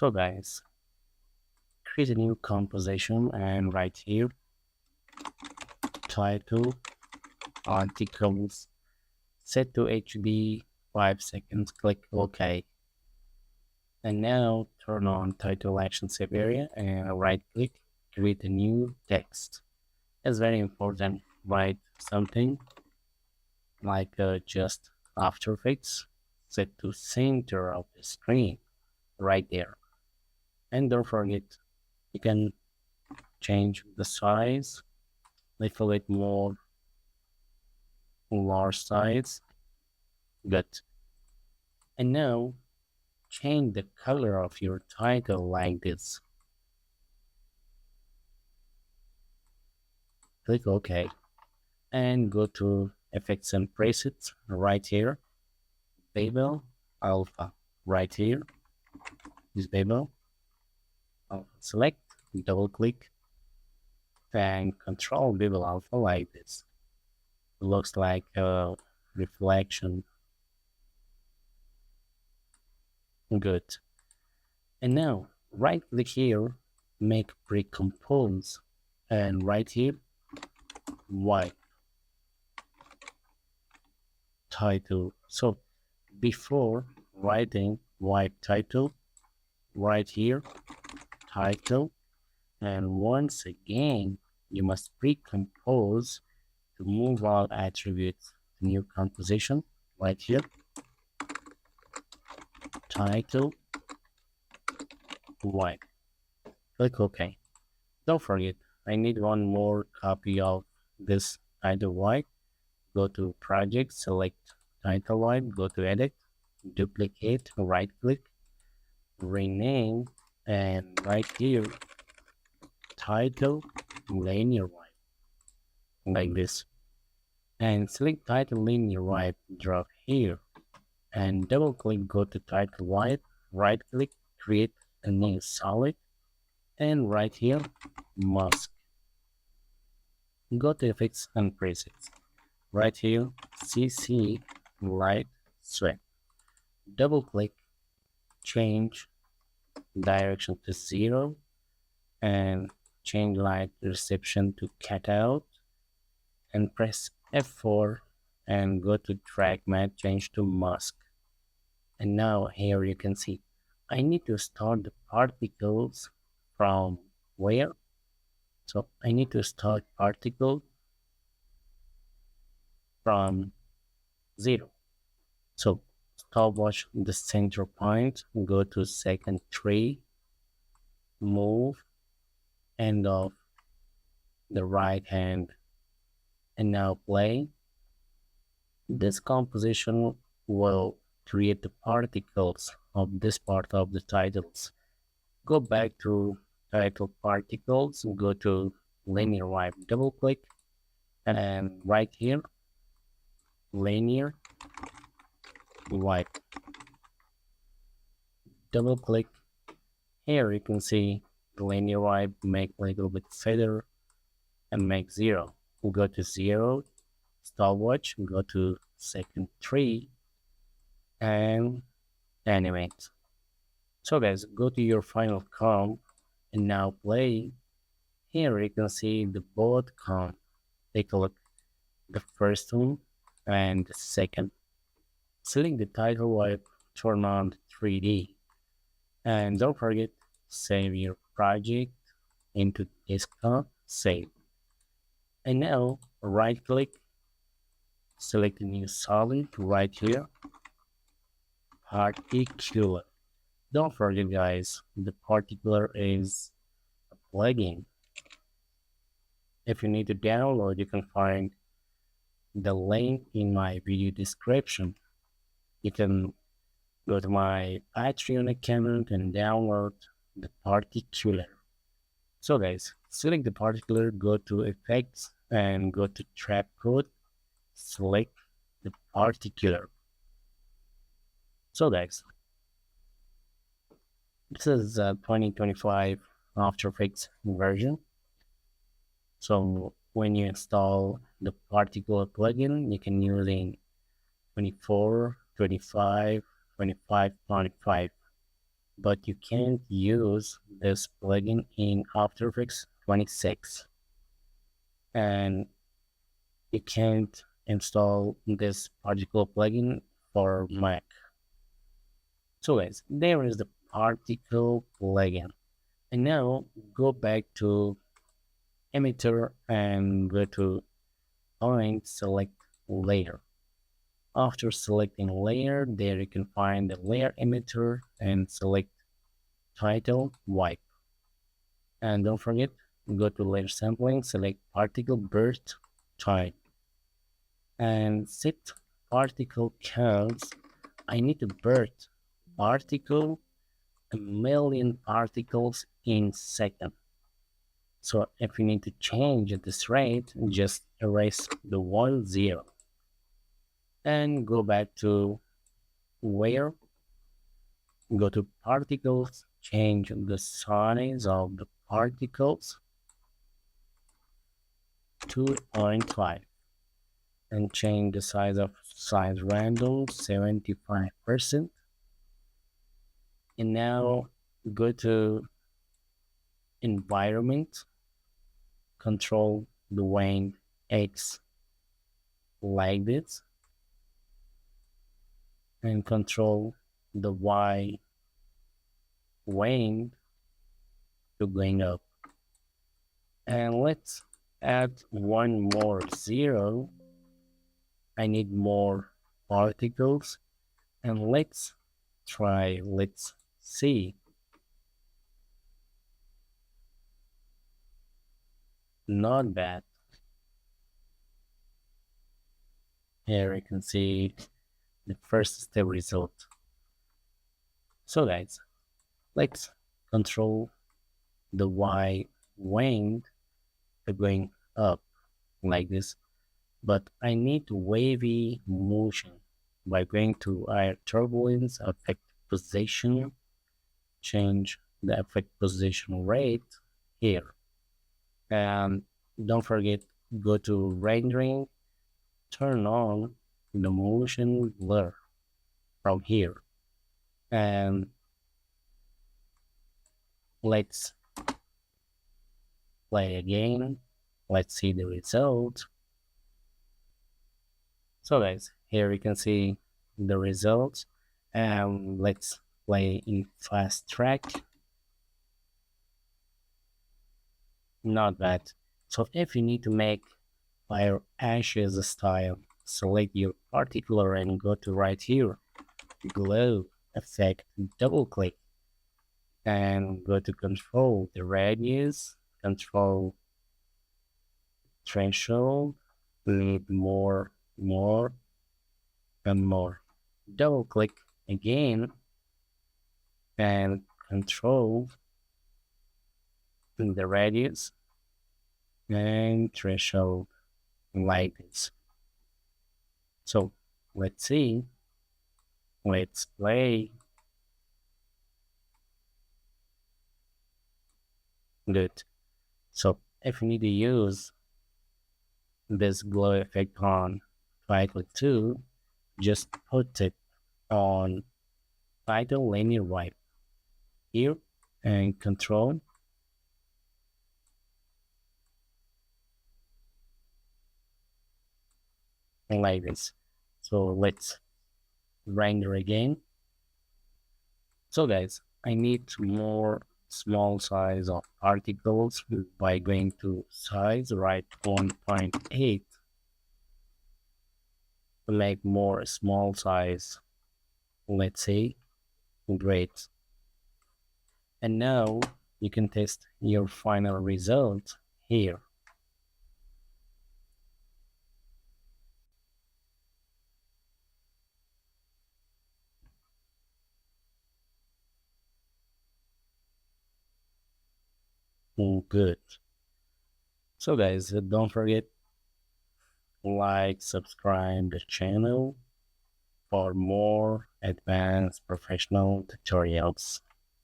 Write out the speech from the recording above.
So guys, create a new composition and right here, title, articles, set to HB 5 seconds, click OK. And now turn on title action save area and right click, create a new text. It's very important, write something like just After Effects, set to center of the screen, right there. And don't forget, you can change the size, little bit more large size. Good. And now change the color of your title like this. Click OK and go to Effects and Presets right here. Babel Alpha right here. This Babel Alpha. Select, double click, and control Babel Alpha like this. It looks like a reflection. Good. And now right click here, make pre-compose, and right here, white title. So before writing white title, right here, title, and once again, you must pre-compose to move all attributes to new composition, right here, title, white. Click OK. Don't forget, I need one more copy of this title white. Go to project, select title white, go to edit, duplicate, right click, rename, and right here, title linear white, like this. And select title linear white, drop here, and double click, go to title white, right click, create a new solid, and right here, mask. Go to effects and presets. Right here, CC light sweep. Double click, change direction to 0, and change light reception to cutout, and press F4 and go to track matte, change to mask. And now here you can see I need to start the particles from where? So I need to start particle from 0. So stopwatch the center point, go to second tree, move end of the right hand, and now play. This composition will create the particles of this part of the titles. Go back to title particles, go to linear wipe, double click, and right here, linear wipe. Double click. Here you can see the linear wipe, make a little bit feather and make 0. We'll go to 0, stopwatch, go to second tree, and animate. So guys, go to your final comp and now play. Here you can see the both comp. Take a look, the first one and the second. Select the title wipe, turn on the 3D, and don't forget, save your project into desktop, save. And now right click, select a new solid right here, particular. Don't forget guys, the particular is a plugin. If you need to download, you can find the link in my video description. You can go to my Patreon account and download the particular. So guys, select the particular, go to effects and go to trap code, select the particular. So guys, this is 2025 After Effects version. So when you install the particular plugin, you can use in 24, 25, 25.5. but you can't use this plugin in After Effects 26, and you can't install this particle plugin for Mac. So guys, there is the particle plugin. And now go back to emitter and go to point, select layer. After selecting layer, there you can find the layer emitter and select title wipe. And don't forget, go to layer sampling, select particle burst type and set particle counts. I need to burst particle 1,000,000 particles in second. So if you need to change this rate, just erase the 1 0 and go back to where, go to particles, change the size of the particles to 0.5 and change the size random 75%. And now go to environment, control the wane X like this, and control the Y wane to going up. And let's add one more 0. I need more particles. And let's see. Not bad. Here you can see the first step result. So guys, let's control the Y wane to going up like this. But I need wavy motion by going to air turbulence, effect position, change the effect position rate here. And don't forget, go to rendering, turn on the motion blur from here. And let's play again. Let's see the result. So guys, here you can see the results. And let's play in fast track. Not bad. So if you need to make fire ashes style, select your particular and go to right here, glow effect, double click and go to control the radius, control threshold, need more, and more. Double click again and control the radius and threshold like this. So let's see, let's play. Good. So if you need to use this glow effect on title 2, just put it on title linear wipe here and control like this. So let's render again. So guys, I need more small size of particles by going to size, right 1.8 to make more small size. Let's say, great. And now you can test your final result here. Good. So guys, don't forget like, subscribe the channel for more advanced professional tutorials.